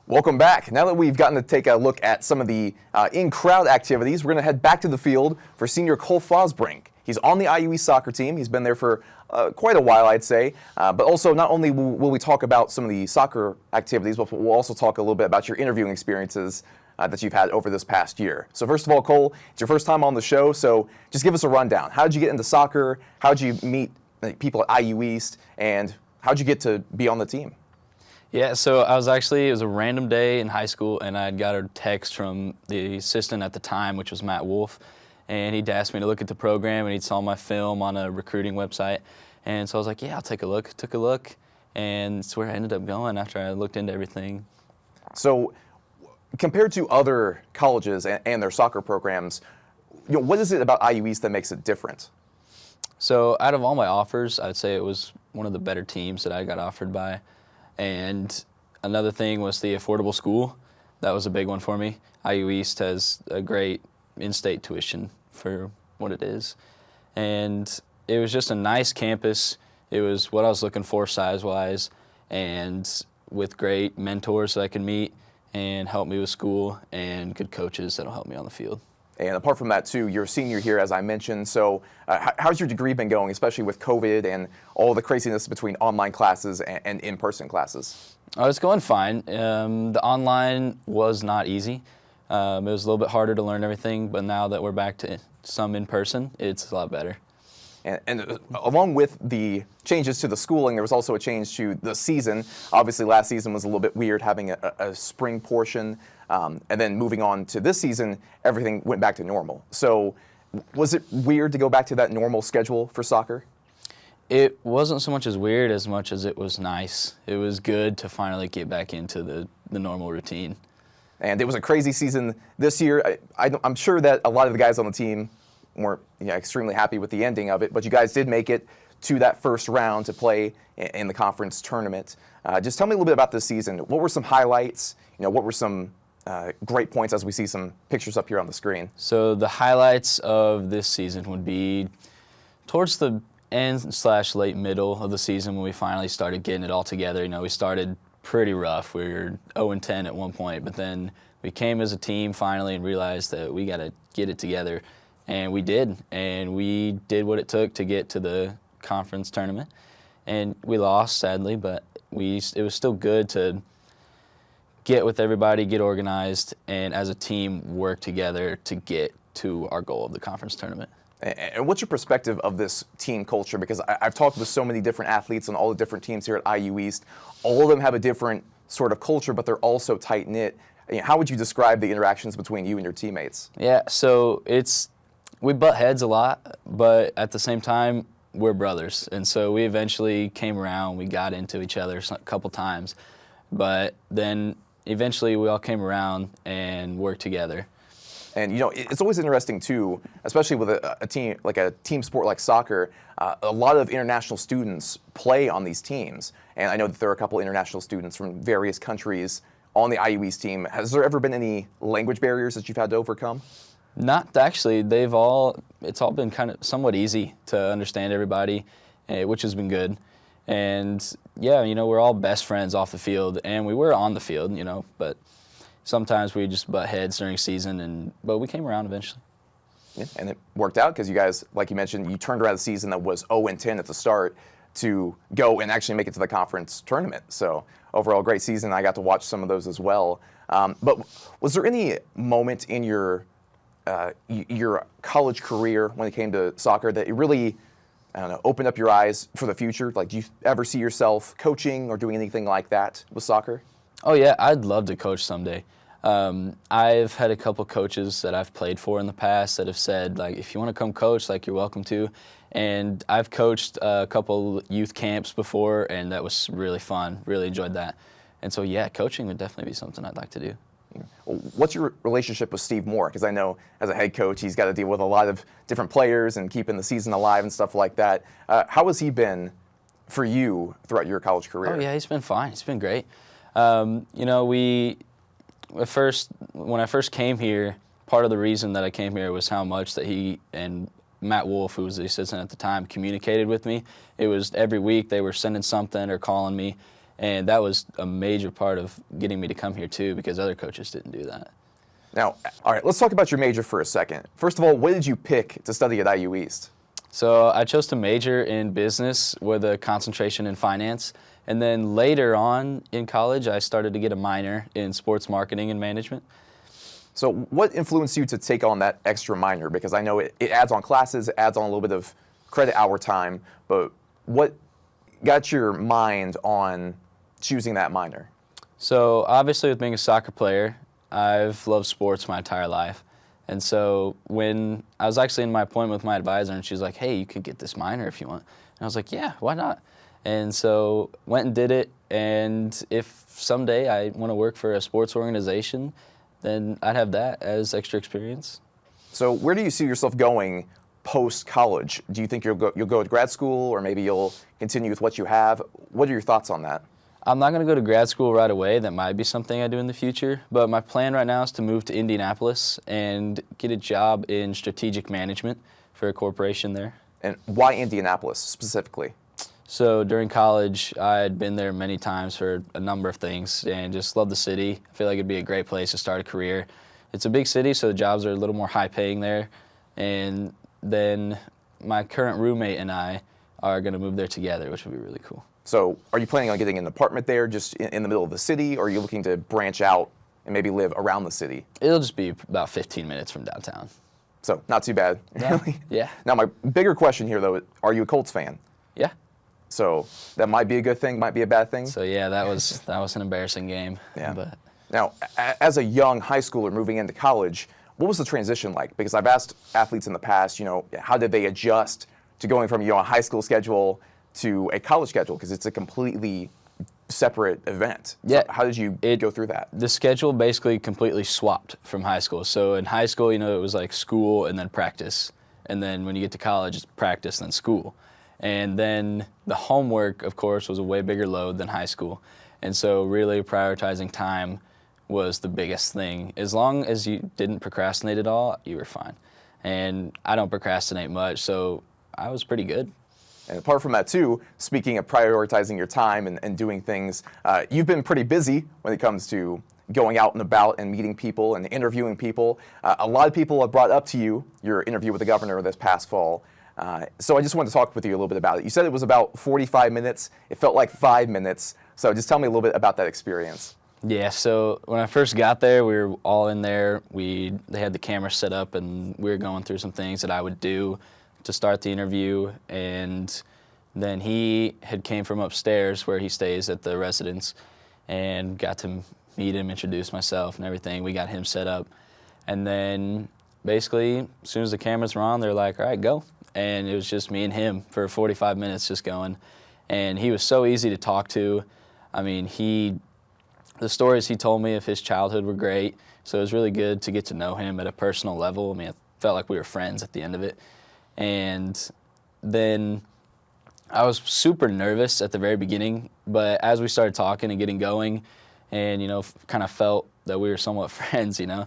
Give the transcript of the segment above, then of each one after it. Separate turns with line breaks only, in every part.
Welcome back. Now that we've gotten to take a look at some of the in-crowd activities, we're going to head back to the field for senior Cole Fosbrink. He's on the IUE soccer team. He's been there for quite a while, I'd say. But also, not only will we talk about some of the soccer activities, but we'll also talk a little bit about your interviewing experiences that you've had over this past year. So first of all, Cole, it's your first time on the show, so just give us a rundown. How did you get into soccer? How did you meet people at IU East? And how did you get to be on the team?
Yeah, so it was a random day in high school, and I got a text from the assistant at the time, which was Matt Wolf, and he'd asked me to look at the program, and he'd saw my film on a recruiting website, and so I was like, yeah, I'll take a look. Took a look, and it's where I ended up going after I looked into everything.
So compared to other colleges and their soccer programs, what is it about IU East that makes it different?
So out of all my offers, I'd say it was one of the better teams that I got offered by. And another thing was the affordable school. That was a big one for me. IU East has a great in-state tuition for what it is. And it was just a nice campus. It was what I was looking for size-wise, and with great mentors that I could meet and help me with school, and good coaches that'll help me on the field.
And apart from that, too, you're a senior here, as I mentioned. So how's your degree been going, especially with COVID and all the craziness between online classes and in-person classes?
Oh, it's going fine. The online was not easy. It was a little bit harder to learn everything, but now that we're back to some in-person, it's a lot better. And along with the changes to the schooling, there was also a change to the season. Obviously, last season was a little bit weird, having a spring portion. And then moving on to this season, everything went back to normal. So was it weird to go back to that normal schedule for soccer? It wasn't so much as weird as much as it was nice. It was good to finally get back into the normal routine.
And it was a crazy season this year. I'm sure that a lot of the guys on the team weren't extremely happy with the ending of it, but you guys did make it to that first round to play in the conference tournament. Just tell me a little bit about this season. What were some highlights? What were some great points, as we see some pictures up here on the screen?
So the highlights of this season would be towards the end/late middle of the season when we finally started getting it all together. We started pretty rough. We were 0-10 at one point, but then we came as a team finally and realized that we got to get it together. And we did, and we did what it took to get to the conference tournament. And we lost, sadly, but it was still good to get with everybody, get organized, and as a team work together to get to our goal of the conference tournament.
And what's your perspective of this team culture? Because I've talked with so many different athletes on all the different teams here at IU East. All of them have a different sort of culture, but they're also tight-knit. How would you describe the interactions between you and your teammates?
Yeah, so we butt heads a lot, but at the same time, we're brothers. And so we eventually came around. We got into each other a couple times. But then eventually we all came around and worked together.
And, it's always interesting, too, especially with a team like a team sport like soccer. A lot of international students play on these teams. And I know that there are a couple international students from various countries on the IU East team. Has there ever been any language barriers that you've had to overcome?
Not actually. It's all been kind of somewhat easy to understand everybody, which has been good. And yeah, we're all best friends off the field, and we were on the field, but sometimes we just butt heads during season, but we came around eventually.
Yeah, and it worked out because you guys, like you mentioned, you turned around a season that was 0-10 at the start to go and actually make it to the conference tournament. So overall, great season. I got to watch some of those as well. But was there any moment in your college career when it came to soccer that it really, opened up your eyes for the future? Like, do you ever see yourself coaching or doing anything like that with soccer?
Oh, yeah, I'd love to coach someday. I've had a couple coaches that I've played for in the past that have said, if you want to come coach, you're welcome to. And I've coached a couple youth camps before, and that was really fun. Really enjoyed that. And so, yeah, coaching would definitely be something I'd like to do.
What's your relationship with Steve Moore? Because I know as a head coach, he's got to deal with a lot of different players and keeping the season alive and stuff like that. How has he been for you throughout your college career?
Oh, yeah, he's been fine. He's been great. When I first came here, part of the reason that I came here was how much that he and Matt Wolf, who was the assistant at the time, communicated with me. It was every week they were sending something or calling me. And that was a major part of getting me to come here too, because other coaches didn't do that.
Now, all right, let's talk about your major for a second. First of all, what did you pick to study at IU East?
So I chose to major in business with a concentration in finance. And then later on in college, I started to get a minor in sports marketing and management.
So what influenced you to take on that extra minor? Because I know it adds on classes, it adds on a little bit of credit hour time, but what got your mind on choosing that minor?
So obviously with being a soccer player, I've loved sports my entire life. And so when I was actually in my appointment with my advisor, and she's like, hey, you could get this minor if you want. And I was like, yeah, why not? And so went and did it. And if someday I want to work for a sports organization, then I'd have that as extra experience.
So where do you see yourself going post-college? Do you think you'll go to grad school, or maybe you'll continue with what you have? What are your thoughts on that?
I'm not going to go to grad school right away. That might be something I do in the future. But my plan right now is to move to Indianapolis and get a job in strategic management for a corporation there.
And why Indianapolis specifically?
So during college, I had been there many times for a number of things and just love the city. I feel like it'd be a great place to start a career. It's a big city, so the jobs are a little more high paying there. And then my current roommate and I are going to move there together, which would be really cool.
So are you planning on getting an apartment there just in the middle of the city, or are you looking to branch out and maybe live around the city?
It'll just be about 15 minutes from downtown.
So not too bad.
No. Yeah.
Now my bigger question here though, are you a Colts fan?
Yeah.
So that might be a good thing, might be a bad thing.
So yeah, that was an embarrassing game.
Yeah.
But
Now, as a young high schooler moving into college, what was the transition like? Because I've asked athletes in the past, how did they adjust to going from a high school schedule to a college schedule? Because it's a completely separate event.
Yeah.
So how did you go through that?
the schedule basically completely swapped from high school. So in high school, it was like school and then practice. And then when you get to college, it's practice and then school. And then the homework, of course, was a way bigger load than high school. And so really prioritizing time was the biggest thing. As long as you didn't procrastinate at all, you were fine. And I don't procrastinate much, so I was pretty good.
And apart from that too, speaking of prioritizing your time and doing things, you've been pretty busy when it comes to going out and about and meeting people and interviewing people. A lot of people have brought up to you your interview with the governor this past fall. So I just wanted to talk with you a little bit about it. You said it was about 45 minutes. It felt like 5 minutes. So just tell me a little bit about that experience.
Yeah, so when I first got there, we were all in there. They had the camera set up, and we were going through some things that I would do to start the interview. And then he had came from upstairs where he stays at the residence, and got to meet him, introduce myself and everything. We got him set up. And then basically, as soon as the cameras were on, they're like, all right, go. And it was just me and him for 45 minutes just going. And he was so easy to talk to. I mean, the stories he told me of his childhood were great, so it was really good to get to know him at a personal level. I mean, it felt like we were friends at the end of it. And then I was super nervous at the very beginning, but as we started talking and getting going and, kind of felt that we were somewhat friends, I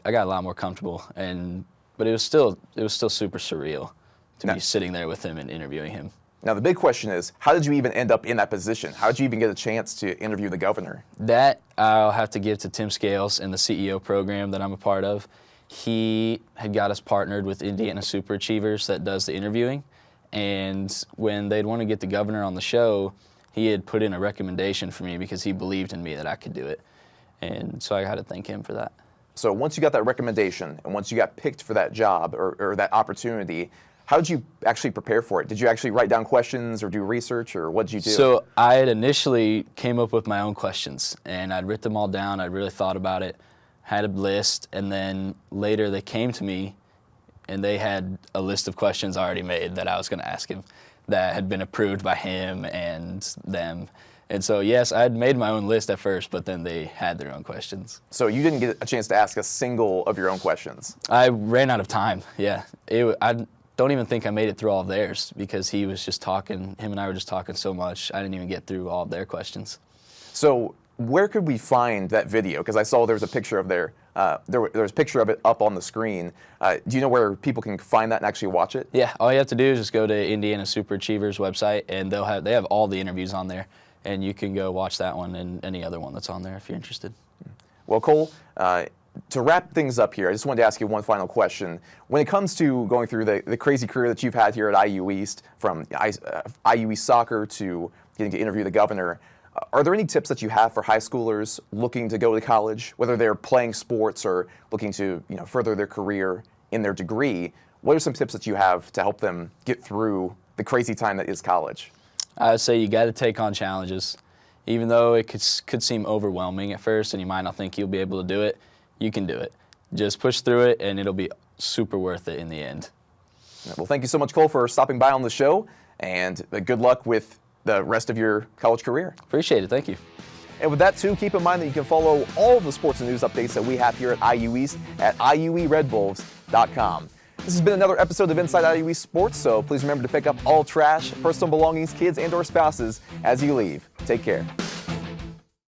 got a lot more comfortable. But it was still super surreal to be sitting there with him and interviewing him.
Now, the big question is, how did you even end up in that position? How did you even get a chance to interview the governor?
That I'll have to give to Tim Scales and the CEO program that I'm a part of. He had got us partnered with Indiana Super Achievers that does the interviewing. And when they'd want to get the governor on the show, he had put in a recommendation for me because he believed in me that I could do it. And so I had to thank him for that.
So once you got that recommendation and once you got picked for that job or that opportunity, how did you actually prepare for it? Did you actually write down questions or do research, or what did you do?
So I had initially came up with my own questions, and I'd written them all down. I'd really thought about it, had a list, and then later they came to me, and they had a list of questions already made that I was going to ask him that had been approved by him and them. And so, yes, I had made my own list at first, but then they had their own questions.
So you didn't get a chance to ask a single of your own questions?
I ran out of time, yeah. I don't even think I made it through all of theirs because he was just talking, him and I were just talking so much, I didn't even get through all of their questions.
So where could we find that video? Because I saw there was a picture of there was a picture of it up on the screen. Do you know where people can find that and actually watch it?
Yeah, all you have to do is just go to Indiana Super Achievers website, and they have all the interviews on there. and you can go watch that one and any other one that's on there if you're interested.
Well, Cole, to wrap things up here, I just wanted to ask you one final question. When it comes to going through the crazy career that you've had here at IU East, from IU East soccer to getting to interview the governor, are there any tips that you have for high schoolers looking to go to college, whether they're playing sports or looking to further their career in their degree? What are some tips that you have to help them get through the crazy time that is college?
I would say you got to take on challenges. Even though it could seem overwhelming at first and you might not think you'll be able to do it, you can do it. Just push through it and it'll be super worth it in the end.
Well, thank you so much, Cole, for stopping by on the show, and good luck with the rest of your college career.
Appreciate it. Thank you.
And with that, too, keep in mind that you can follow all of the sports and news updates that we have here at IU East at IUERedBulls.com. This has been another episode of Inside IU East Sports, so please remember to pick up all trash, personal belongings, kids, and/or spouses as you leave. Take care.